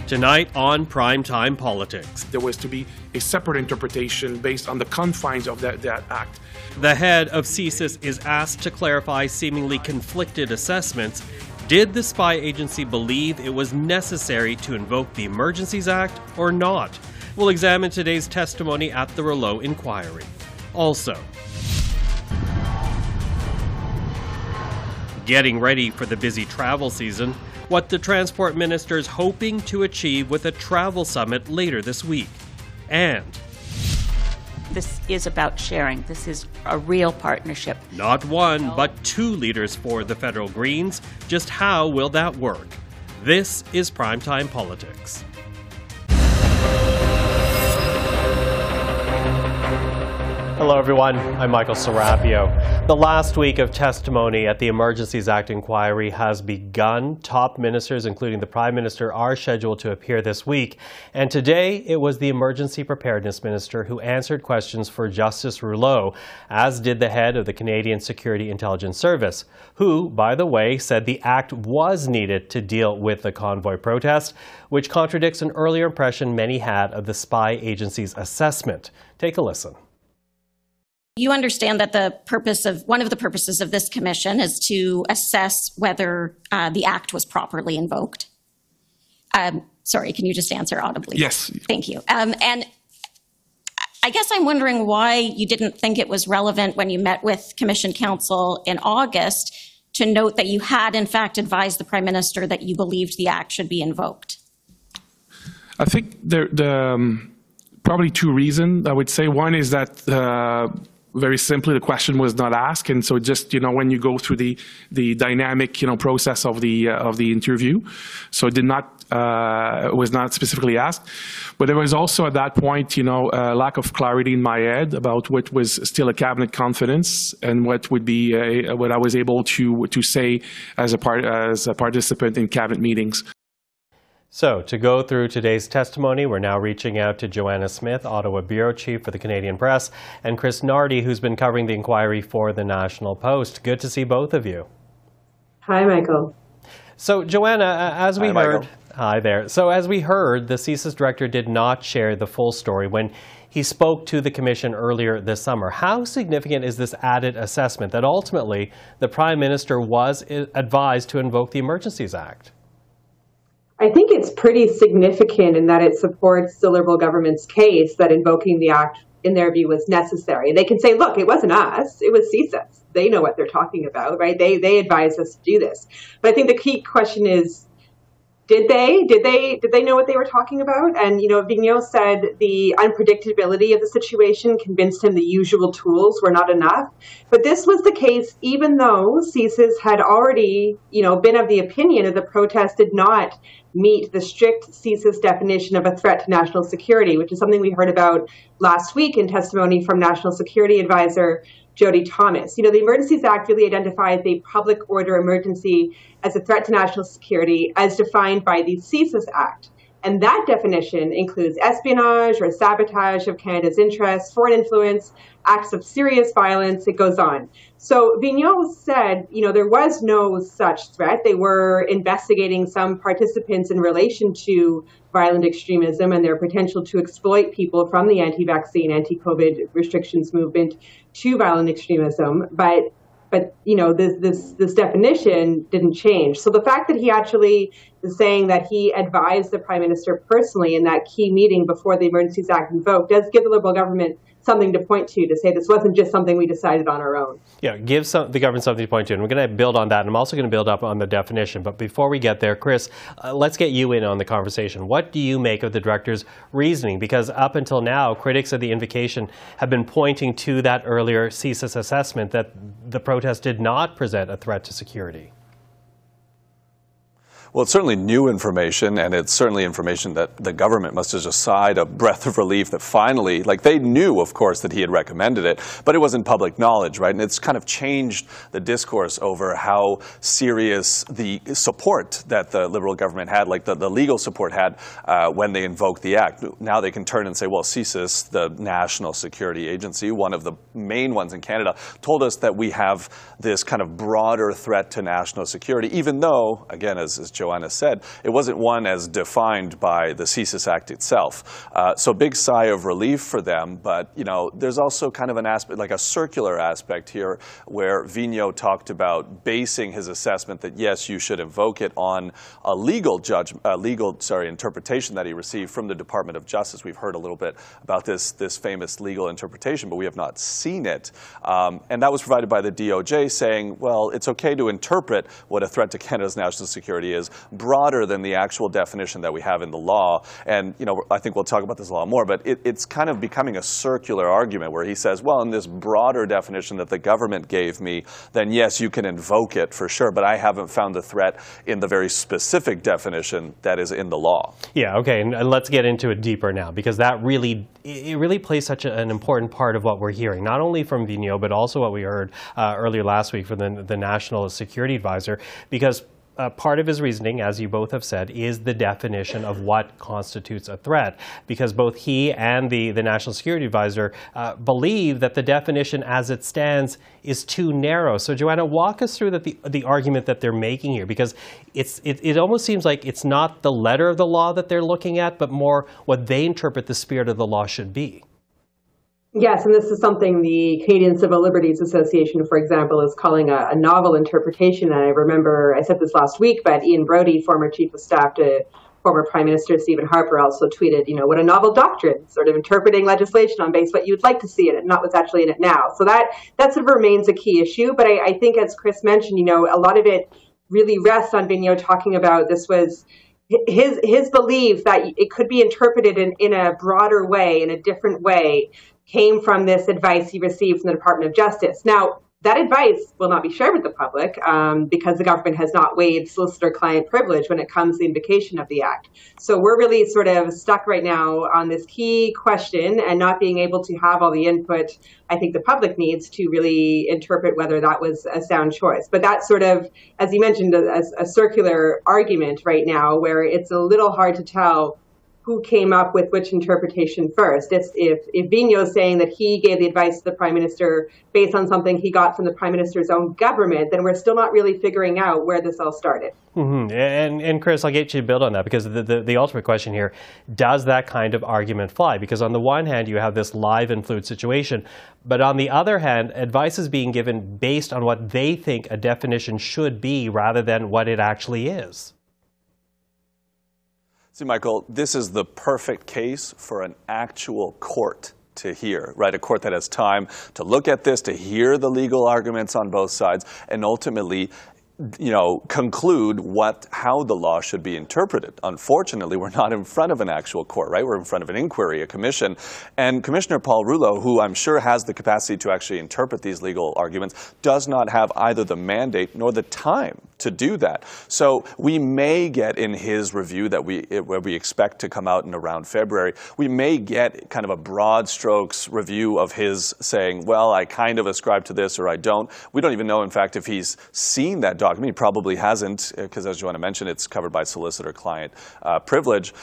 Tonight on PrimeTime Politics. There was to be a separate interpretation based on the confines of that act. The head of CSIS is asked to clarify seemingly conflicted assessments. Did the spy agency believe it was necessary to invoke the Emergencies Act or not? We'll examine today's testimony at the Rouleau inquiry. Also, getting ready for the busy travel season, what the transport minister is hoping to achieve with a travel summit later this week. And this is about sharing. This is a real partnership. Not one, but two leaders for the federal Greens. Just how will that work? This is PrimeTime Politics. Hello, everyone. I'm Michael Serapio. The last week of testimony at the Emergencies Act inquiry has begun. Top ministers, including the Prime Minister, are scheduled to appear this week. And today, it was the Emergency Preparedness Minister who answered questions for Justice Rouleau, as did the head of the Canadian Security Intelligence Service, who, by the way, said the act was needed to deal with the convoy protest, which contradicts an earlier impression many had of the spy agency's assessment. Take a listen. You understand that one of the purposes of this commission is to assess whether the act was properly invoked. Sorry, can you just answer audibly? Yes. Thank you. And I guess I'm wondering why you didn't think it was relevant when you met with Commission Counsel in August to note that you had, in fact, advised the Prime Minister that you believed the act should be invoked. I think there probably two reasons, I would say. One is that very simply, the question was not asked, and so just when you go through the dynamic process of the interview, so it was not specifically asked. But there was also at that point a lack of clarity in my head about what was still a cabinet confidence and what would be what I was able to say as a participant in cabinet meetings. So, to go through today's testimony, we're now reaching out to Joanna Smith, Ottawa Bureau Chief for the Canadian Press, and Chris Nardi, who's been covering the inquiry for the National Post. Good to see both of you. Hi, Michael. So, Joanna, as we heard... Michael. Hi there. So, as we heard, the CSIS director did not share the full story when he spoke to the Commission earlier this summer. How significant is this added assessment that ultimately the Prime Minister was advised to invoke the Emergencies Act? I think it's pretty significant in that it supports the Liberal government's case that invoking the act, in their view, was necessary. They can say, look, it wasn't us, it was CSIS. They know what they're talking about, right? They advised us to do this. But I think the key question is, did they know what they were talking about? And, Pedneault said the unpredictability of the situation convinced him the usual tools were not enough. But this was the case even though CSIS had already, been of the opinion that the protest did not meet the strict CSIS definition of a threat to national security, which is something we heard about last week in testimony from National Security Advisor Jody Thomas. The Emergencies Act really identifies a public order emergency as a threat to national security as defined by the CSIS Act. And that definition includes espionage or sabotage of Canada's interests, foreign influence, acts of serious violence, it goes on. So Pedneault said, there was no such threat. They were investigating some participants in relation to violent extremism and their potential to exploit people from the anti-vaccine, anti-COVID restrictions movement to violent extremism. But this definition didn't change. So the fact that he actually is saying that he advised the Prime Minister personally in that key meeting before the Emergencies Act invoked does give the Liberal government something to point to say this wasn't just something we decided on our own. Yeah, give the government something to point to. And we're going to build on that. And I'm also going to build up on the definition. But before we get there, Chris, let's get you in on the conversation. What do you make of the director's reasoning? Because up until now, critics of the invocation have been pointing to that earlier CSIS assessment that the protest did not present a threat to security. Well, it's certainly new information, and it's certainly information that the government must have just sighed a breath of relief that finally, they knew, of course, that he had recommended it, but it wasn't public knowledge, right? And it's kind of changed the discourse over how serious the support that the Liberal government had, the legal support had when they invoked the act. Now they can turn and say, well, CSIS, the National Security Agency, one of the main ones in Canada, told us that we have this kind of broader threat to national security, even though, again, as Joanna said, it wasn't one as defined by the CSIS Act itself. So big sigh of relief for them, but there's also kind of an aspect, like a circular aspect here, where Pedneault talked about basing his assessment that yes, you should invoke it on a legal interpretation that he received from the Department of Justice. We've heard a little bit about this famous legal interpretation, but we have not seen it. And that was provided by the DOJ, saying, well, it's okay to interpret what a threat to Canada's national security is broader than the actual definition that we have in the law. And I think we'll talk about this a lot more, but it's kind of becoming a circular argument where he says, well, in this broader definition that the government gave me, then yes, you can invoke it for sure, but I haven't found the threat in the very specific definition that is in the law. Yeah, okay, and let's get into it deeper now, because that really plays such an important part of what we're hearing, not only from Pedneault, but also what we heard earlier last week from the National Security Advisor, because part of his reasoning, as you both have said, is the definition of what constitutes a threat, because both he and the National Security Advisor believe that the definition as it stands is too narrow. So Joanna, walk us through the argument that they're making here, because it almost seems like it's not the letter of the law that they're looking at, but more what they interpret the spirit of the law should be. Yes, and this is something the Canadian Civil Liberties Association, for example, is calling a novel interpretation. And I remember I said this last week, but Ian Brodie, former Chief of Staff to former Prime Minister Stephen Harper, also tweeted, what a novel doctrine, sort of interpreting legislation on base what you'd like to see in it, not what's actually in it now. So that sort of remains a key issue. But I think, as Chris mentioned, a lot of it really rests on Pedneault talking about this was his belief that it could be interpreted in a broader way, in a different way, came from this advice he received from the Department of Justice. Now, that advice will not be shared with the public because the government has not waived solicitor-client privilege when it comes to the invocation of the Act. So we're really sort of stuck right now on this key question and not being able to have all the input I think the public needs to really interpret whether that was a sound choice. But that's sort of, as you mentioned, a circular argument right now where it's a little hard to tell who came up with which interpretation first. If Pedneault is saying that he gave the advice to the Prime Minister based on something he got from the Prime Minister's own government, then we're still not really figuring out where this all started. Mm-hmm. And Chris, I'll get you to build on that, because the ultimate question here, does that kind of argument fly? Because on the one hand, you have this live and fluid situation, but on the other hand, advice is being given based on what they think a definition should be rather than what it actually is. See, Michael, this is the perfect case for an actual court to hear, right? A court that has time to look at this, to hear the legal arguments on both sides, and ultimately conclude how the law should be interpreted. Unfortunately, we're not in front of an actual court, right? We're in front of an inquiry, a commission. And Commissioner Paul Rouleau, who I'm sure has the capacity to actually interpret these legal arguments, does not have either the mandate nor the time to do that. So we may get in his review that we expect to come out in around February, we may get kind of a broad strokes review of his saying, well, I kind of ascribe to this or I don't. We don't even know, in fact, if he's seen that document. He probably hasn't, because as Joanna mentioned, it's covered by solicitor-client privilege.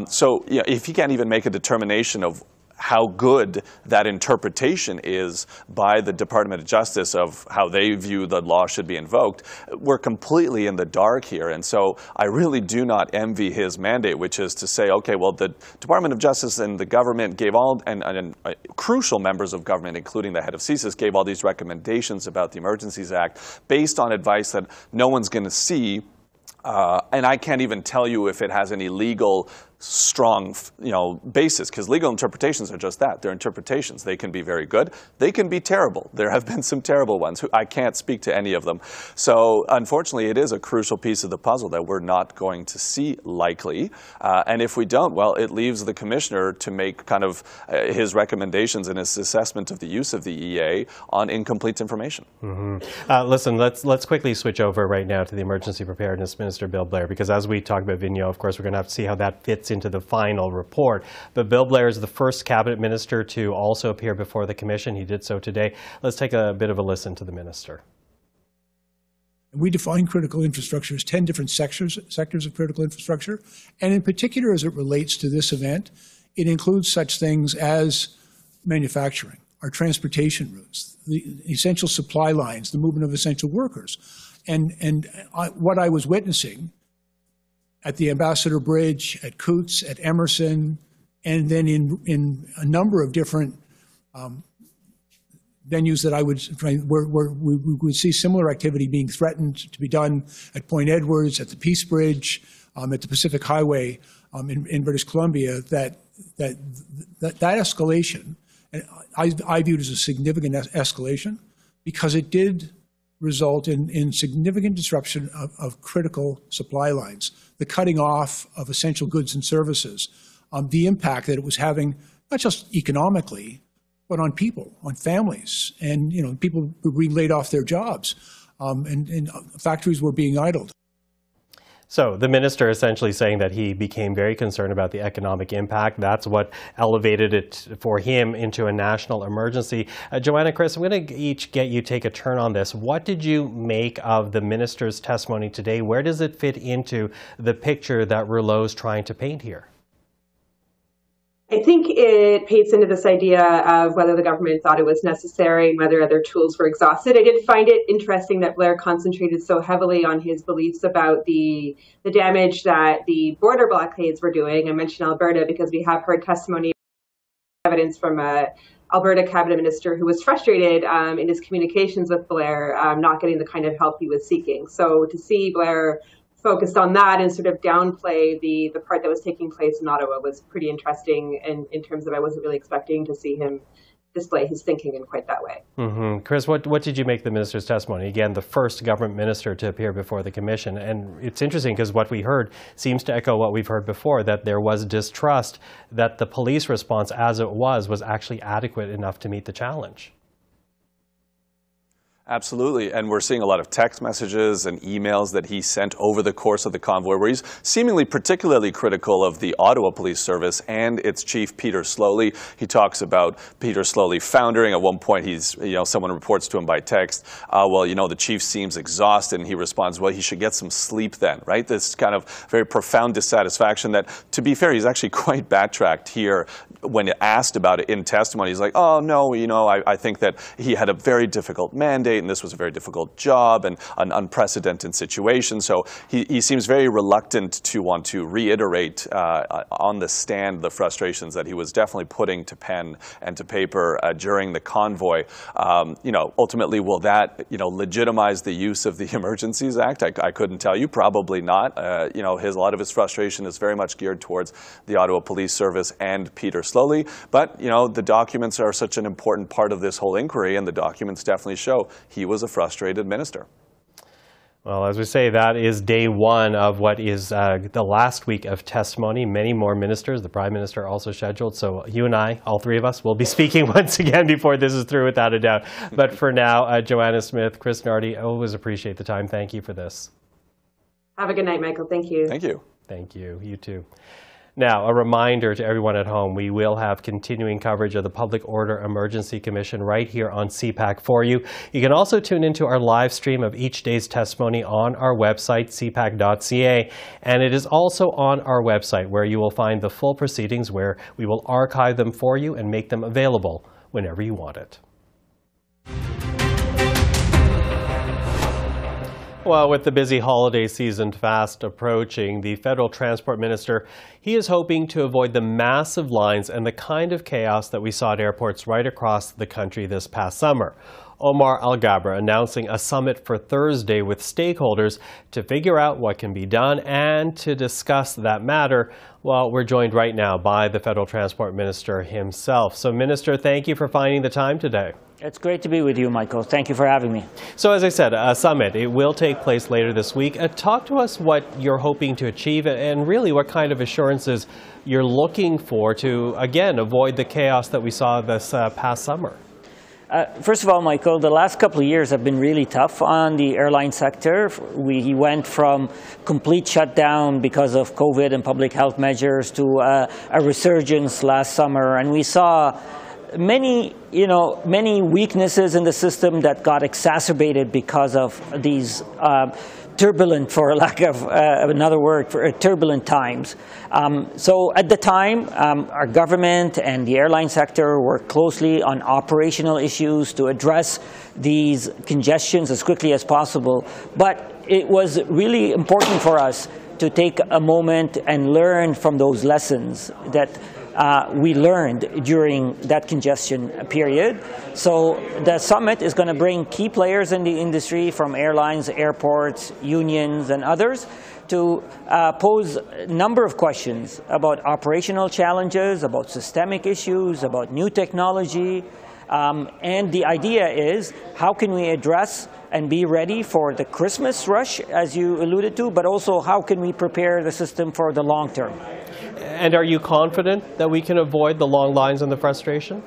So if he can't even make a determination of how good that interpretation is by the Department of Justice of how they view the law should be invoked, we're completely in the dark here. And so I really do not envy his mandate, which is to say, okay, well, the Department of Justice and the government gave all, and crucial members of government, including the head of CSIS, gave all these recommendations about the Emergencies Act based on advice that no one's going to see. And I can't even tell you if it has any legal strong, basis, because legal interpretations are just that. They're interpretations. They can be very good. They can be terrible. There have been some terrible ones. I can't speak to any of them. So unfortunately, it is a crucial piece of the puzzle that we're not going to see likely. And if we don't, well, it leaves the commissioner to make kind of his recommendations and his assessment of the use of the EA on incomplete information. Mm-hmm. Listen, let's quickly switch over right now to the Emergency Preparedness Minister, Bill Blair, because as we talk about Pedneault, of course, we're going to have to see how that fits into the final report. But Bill Blair is the first cabinet minister to also appear before the commission. He did so today. Let's take a bit of a listen to the minister. We define critical infrastructure as 10 different sectors of critical infrastructure. And in particular, as it relates to this event, it includes such things as manufacturing, our transportation routes, the essential supply lines, the movement of essential workers. And what I was witnessing at the Ambassador Bridge, at Coots, at Emerson, and then in a number of different venues that where we would see similar activity being threatened to be done at Point Edwards, at the Peace Bridge, at the Pacific Highway in British Columbia, that escalation, and I viewed as a significant escalation because it did result in significant disruption of critical supply lines, the cutting off of essential goods and services, the impact that it was having, not just economically, but on people, on families, and people were being laid off their jobs, and factories were being idled. So the minister essentially saying that he became very concerned about the economic impact. That's what elevated it for him into a national emergency. Joanna, Chris, I'm going to each get you take a turn on this. What did you make of the minister's testimony today? Where does it fit into the picture that Rouleau's trying to paint here? I think it paints into this idea of whether the government thought it was necessary and whether other tools were exhausted. I did find it interesting that Blair concentrated so heavily on his beliefs about the damage that the border blockades were doing. I mentioned Alberta because we have heard testimony evidence from a Alberta cabinet minister who was frustrated in his communications with Blair, not getting the kind of help he was seeking. So to see Blair focused on that and sort of downplay the part that was taking place in Ottawa was pretty interesting in terms of I wasn't really expecting to see him display his thinking in quite that way. Mm-hmm. Chris, what did you make of the minister's testimony? Again, the first government minister to appear before the commission. And it's interesting because what we heard seems to echo what we've heard before, that there was distrust that the police response as it was actually adequate enough to meet the challenge. Absolutely, and we're seeing a lot of text messages and emails that he sent over the course of the convoy where he's seemingly particularly critical of the Ottawa Police Service and its chief, Peter Slowly. He talks about Peter Slowly foundering. At one point, someone reports to him by text, the chief seems exhausted, and he responds, well, he should get some sleep then, right? This kind of very profound dissatisfaction that, to be fair, he's actually quite backtracked here when asked about it in testimony. He's like, oh, no, I think that he had a very difficult mandate, and this was a very difficult job and an unprecedented situation. So he seems very reluctant to want to reiterate on the stand the frustrations that he was definitely putting to pen and to paper during the convoy. Ultimately, will that legitimize the use of the Emergencies Act? I couldn't tell you. Probably not. A lot of his frustration is very much geared towards the Ottawa Police Service and Peter Slowly. But the documents are such an important part of this whole inquiry, and the documents definitely show he was a frustrated minister. Well, as we say, that is day one of what is the last week of testimony. Many more ministers, the Prime Minister also scheduled. So you and I, all three of us, will be speaking once again before this is through, without a doubt. But for now, Joanna Smith, Chris Nardi, always appreciate the time. Thank you for this. Have a good night, Michael. Thank you. Thank you. Thank you. You too. Now, a reminder to everyone at home, we will have continuing coverage of the Public Order Emergency Commission right here on CPAC for you. You can also tune into our live stream of each day's testimony on our website, cpac.ca. And it is also on our website where you will find the full proceedings, where we will archive them for you and make them available whenever you want it. Well, with the busy holiday season fast approaching, the federal transport minister, he is hoping to avoid the massive lines and the kind of chaos that we saw at airports right across the country this past summer. Omar Alghabra announcing a summit for Thursday with stakeholders to figure out what can be done and to discuss that matter. Well, we're joined right now by the federal transport minister himself. So, Minister, thank you for finding the time today. It's great to be with you, Michael. Thank you for having me. So, as I said, a summit. It will take place later this week. Talk to us what you're hoping to achieve and really what kind of assurances you're looking for to, again, avoid the chaos that we saw this past summer. First of all, Michael, the last couple of years have been really tough on the airline sector. We went from complete shutdown because of COVID and public health measures to a resurgence last summer, and we saw many weaknesses in the system that got exacerbated because of these turbulent, for lack of another word, for turbulent times. So at the time, our government and the airline sector worked closely on operational issues to address these congestions as quickly as possible. But it was really important for us to take a moment and learn from those lessons that we learned during that congestion period. So the summit is going to bring key players in the industry from airlines, airports, unions, and others to pose a number of questions about operational challenges, about systemic issues, about new technology. And the idea is, how can we address and be ready for the Christmas rush, as you alluded to, but also how can we prepare the system for the long term? And are you confident that we can avoid the long lines and the frustration?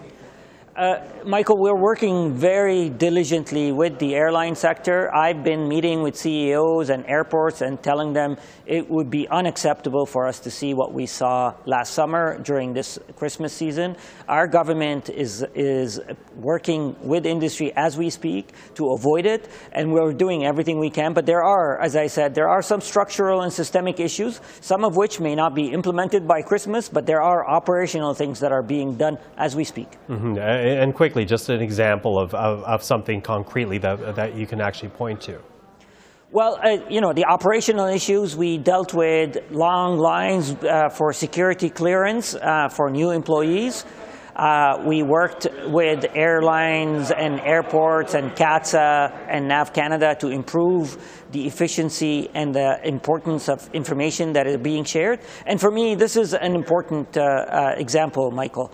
Michael, we're working very diligently with the airline sector. I've been meeting with CEOs and airports and telling them it would be unacceptable for us to see what we saw last summer during this Christmas season. Our government is working with industry as we speak to avoid it, and we're doing everything we can. But there are, as I said, there are some structural and systemic issues, some of which may not be implemented by Christmas, but there are operational things that are being done as we speak. Mm-hmm. And quickly, just an example of something concretely that you can actually point to. Well, the operational issues, we dealt with long lines for security clearance for new employees. We worked with airlines and airports and CATSA and NAV Canada to improve the efficiency and the importance of information that is being shared. And for me, this is an important example, Michael.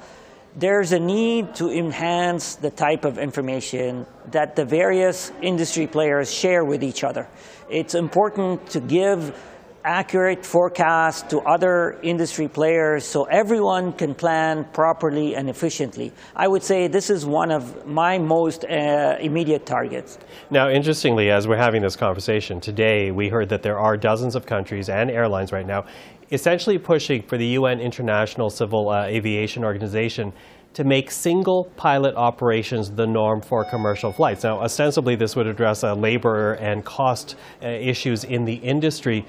There's a need to enhance the type of information that the various industry players share with each other. It's important to give accurate forecasts to other industry players so everyone can plan properly and efficiently. I would say this is one of my most immediate targets. Now, interestingly, as we're having this conversation today, we heard that there are dozens of countries and airlines right now essentially pushing for the UN International Civil Aviation Organization to make single pilot operations the norm for commercial flights. Now, ostensibly, this would address labor and cost issues in the industry.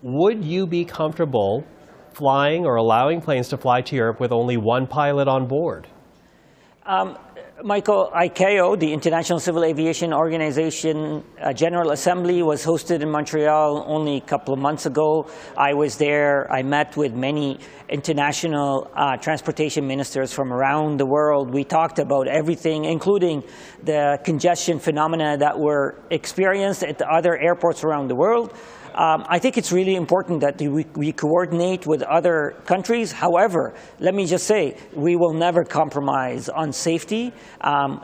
Would you be comfortable flying or allowing planes to fly to Europe with only one pilot on board? Michael, ICAO, the International Civil Aviation Organization General Assembly, was hosted in Montreal only a couple of months ago. I was there. I met with many international transportation ministers from around the world. We talked about everything, including the congestion phenomena that were experienced at the other airports around the world. I think it's really important that we coordinate with other countries. However, let me just say, we will never compromise on safety.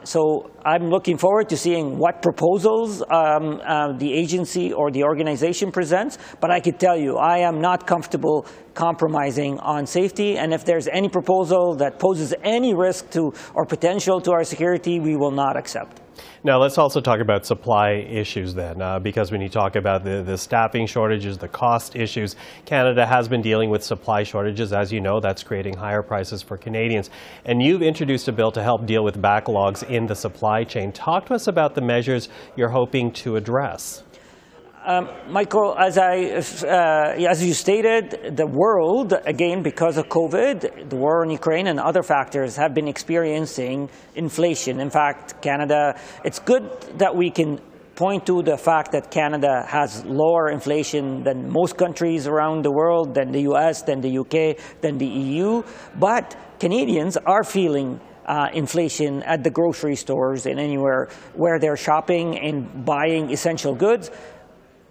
So I'm looking forward to seeing what proposals the agency or the organization presents. But I can tell you, I am not comfortable compromising on safety. And if there's any proposal that poses any risk to or potential to our security, we will not accept. Now, let's also talk about supply issues then, because when you talk about the staffing shortages, the cost issues, Canada has been dealing with supply shortages. As you know, that's creating higher prices for Canadians. And you've introduced a bill to help deal with backlogs in the supply chain. Talk to us about the measures you're hoping to address. Michael, as you stated, the world, again, because of COVID, the war in Ukraine and other factors have been experiencing inflation. In fact, Canada, it's good that we can point to the fact that Canada has lower inflation than most countries around the world, than the US, than the UK, than the EU. But Canadians are feeling inflation at the grocery stores and anywhere where they're shopping and buying essential goods.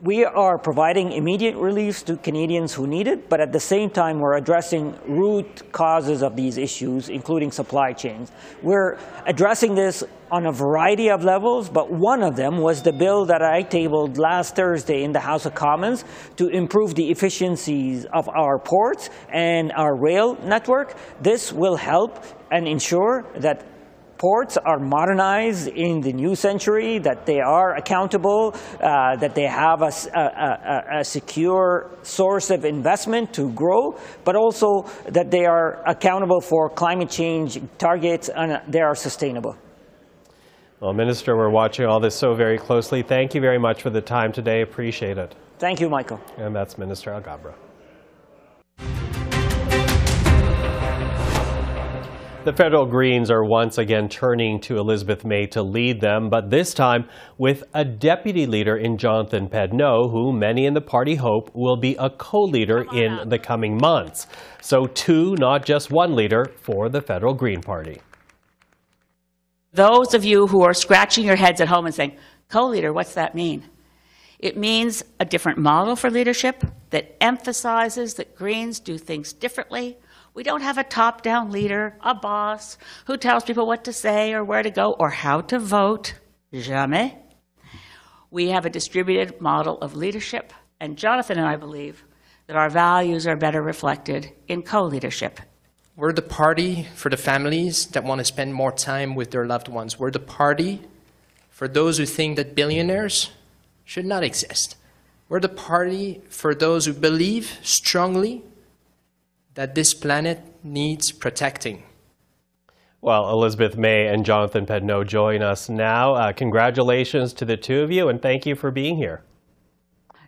We are providing immediate relief to Canadians who need it, but at the same time, we're addressing root causes of these issues, including supply chains. We're addressing this on a variety of levels, but one of them was the bill that I tabled last Thursday in the House of Commons to improve the efficiencies of our ports and our rail network. This will help and ensure that ports are modernized in the new century, that they are accountable, that they have a secure source of investment to grow, but also that they are accountable for climate change targets and they are sustainable. Well, Minister, we're watching all this so very closely. Thank you very much for the time today. Appreciate it. Thank you, Michael. And that's Minister Alghabra. The federal Greens are once again turning to Elizabeth May to lead them, but this time with a deputy leader in Jonathan Pedneault, who many in the party hope will be a co-leader in the coming months. So two, not just one leader for the federal Green Party. Those of you who are scratching your heads at home and saying, co-leader, what's that mean? It means a different model for leadership that emphasizes that Greens do things differently. We don't have a top-down leader, a boss, who tells people what to say or where to go or how to vote. Jamais. We have a distributed model of leadership, and Jonathan and I believe that our values are better reflected in co-leadership. We're the party for the families that want to spend more time with their loved ones. We're the party for those who think that billionaires should not exist. We're the party for those who believe strongly that this planet needs protecting. Well, Elizabeth May and Jonathan Pedneault join us now. Congratulations to the two of you, and thank you for being here.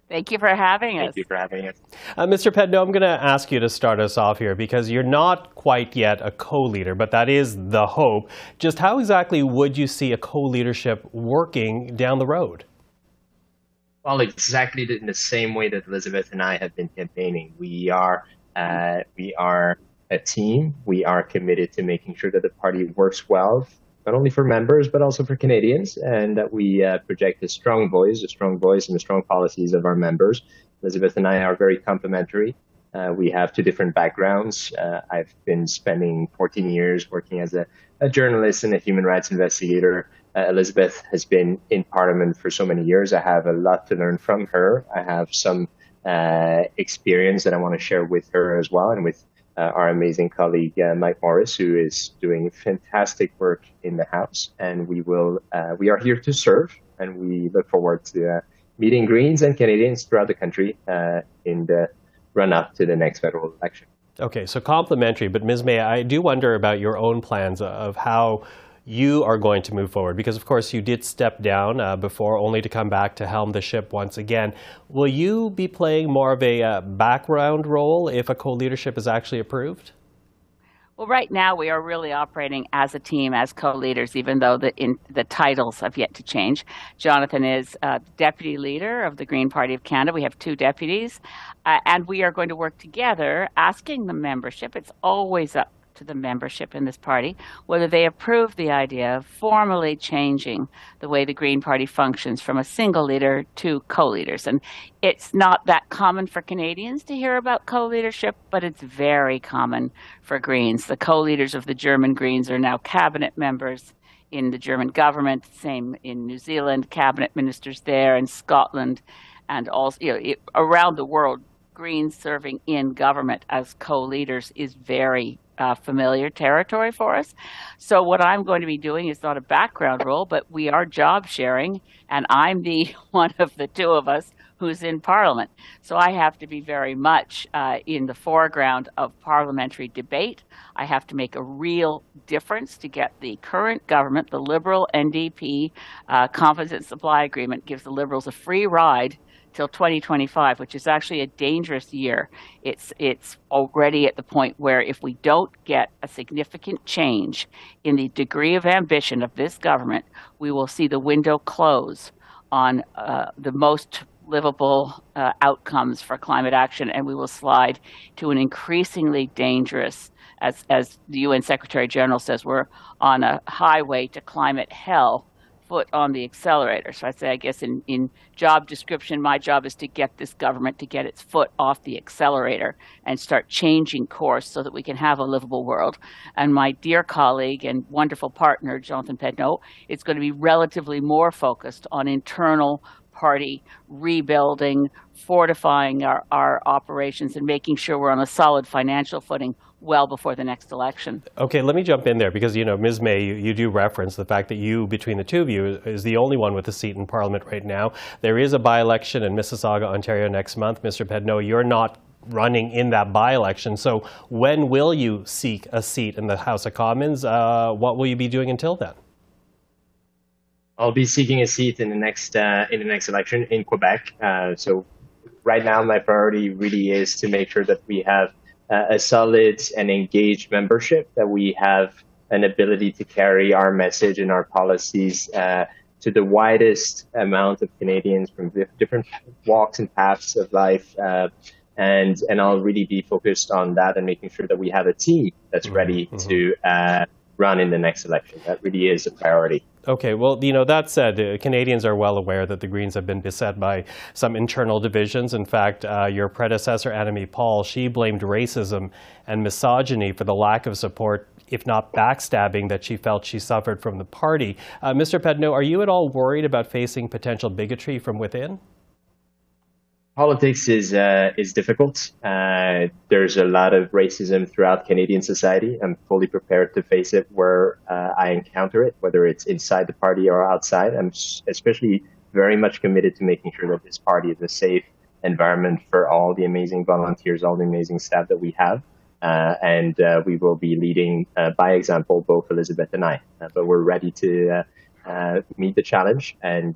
Thank you for having us. Thank you for having us. Mr. Pedneault, I'm going to ask you to start us off here because you're not quite yet a co-leader, but that is the hope. Just how exactly would you see a co-leadership working down the road? Well, exactly in the same way that Elizabeth and I have been campaigning. We are a team. We are committed to making sure that the party works well, not only for members, but also for Canadians, and that we project a strong voice and the strong policies of our members. Elizabeth and I are very complementary. We have two different backgrounds. I've been spending 14 years working as a journalist and a human rights investigator. Elizabeth has been in Parliament for so many years. I have a lot to learn from her. I have some experience that I want to share with her as well, and with our amazing colleague Mike Morris, who is doing fantastic work in the House. And we are here to serve, and we look forward to meeting Greens and Canadians throughout the country in the run-up to the next federal election. Okay, so complimentary, but Ms. May, I do wonder about your own plans of how you are going to move forward, because of course you did step down before, only to come back to helm the ship once again. Will you be playing more of a background role if a co-leadership is actually approved? Well, right now we are really operating as a team, as co-leaders, even though the titles have yet to change. Jonathan is deputy leader of the Green Party of Canada. We have two deputies, and we are going to work together, asking the membership. It's always up to the membership in this party whether they approve the idea of formally changing the way the Green Party functions from a single leader to co-leaders. And it's not that common for Canadians to hear about co-leadership, but it's very common for Greens. The co-leaders of the German Greens are now cabinet members in the German government, same in New Zealand, cabinet ministers there, in Scotland, and also around the world. Greens serving in government as co-leaders is very familiar territory for us. So what I'm going to be doing is not a background role, but we are job sharing, and I'm the one of the two of us who's in Parliament. So I have to be very much in the foreground of parliamentary debate. I have to make a real difference to get the current government, the Liberal NDP Composite Supply Agreement, gives the Liberals a free ride till 2025, which is actually a dangerous year. It's already at the point where if we don't get a significant change in the degree of ambition of this government, we will see the window close on the most livable outcomes for climate action, and we will slide to an increasingly dangerous, as the UN Secretary General says, we're on a highway to climate hell, foot on the accelerator. So I'd say, I guess in job description, my job is to get this government to get its foot off the accelerator and start changing course so that we can have a livable world. And my dear colleague and wonderful partner, Jonathan Pedneault, is going to be relatively more focused on internal party rebuilding, fortifying our operations, and making sure we're on a solid financial footing well before the next election. Okay, let me jump in there because, Ms. May, you do reference the fact that you, between the two of you, is the only one with a seat in Parliament right now. There is a by-election in Mississauga, Ontario next month. Mr. Pedneault, you're not running in that by-election. So when will you seek a seat in the House of Commons? What will you be doing until then? I'll be seeking a seat in the next election in Quebec. So right now, my priority really is to make sure that we have a solid and engaged membership, that we have an ability to carry our message and our policies to the widest amount of Canadians from different walks and paths of life. And I'll really be focused on that and making sure that we have a team that's ready to run in the next election. That really is a priority. Okay, well, that said, Canadians are well aware that the Greens have been beset by some internal divisions. In fact, your predecessor, Annamie Paul, she blamed racism and misogyny for the lack of support, if not backstabbing, that she felt she suffered from the party. Mr. Pedneault, are you at all worried about facing potential bigotry from within? Politics is difficult. There's a lot of racism throughout Canadian society. I'm fully prepared to face it where I encounter it, whether it's inside the party or outside. I'm especially very much committed to making sure that this party is a safe environment for all the amazing volunteers, all the amazing staff that we have. And we will be leading by example, both Elizabeth and I. But we're ready to meet the challenge. And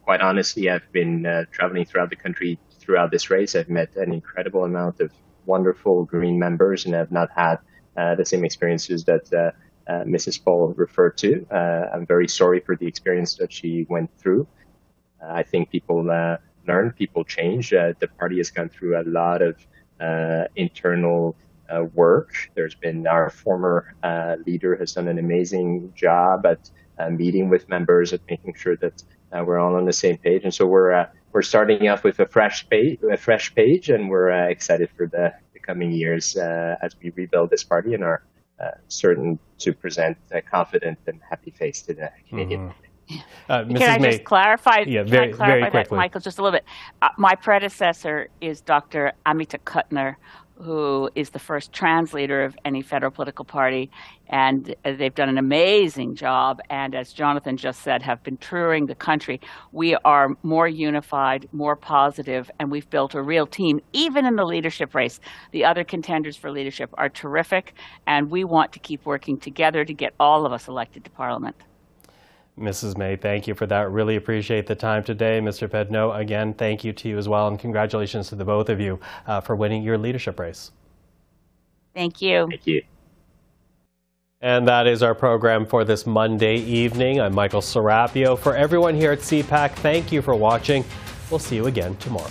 quite honestly, I've been traveling throughout the country throughout this race. I've met an incredible amount of wonderful Green members, and I've not had the same experiences that Mrs. Paul referred to. I'm very sorry for the experience that she went through. I think people learn, people change. The party has gone through a lot of internal work. There's been our former leader has done an amazing job at meeting with members, at making sure that we're all on the same page. And so we're starting off with a fresh page, and we're excited for the coming years as we rebuild this party and are certain to present a confident and happy face to the Canadian public. Can I just clarify? Yeah, very quickly. That, Michael, just a little bit. My predecessor is Dr. Amita Kuttner, who is the first trans leader of any federal political party, and they've done an amazing job. And as Jonathan just said, have been touring the country. We are more unified, more positive, and we've built a real team, even in the leadership race. The other contenders for leadership are terrific, and we want to keep working together to get all of us elected to Parliament. Mrs. May, thank you for that. Really appreciate the time today. Mr. Pedneault, again, thank you to you as well, and congratulations to the both of you for winning your leadership race. Thank you. Thank you. And that is our program for this Monday evening. I'm Michael Serapio. For everyone here at CPAC, thank you for watching. We'll see you again tomorrow.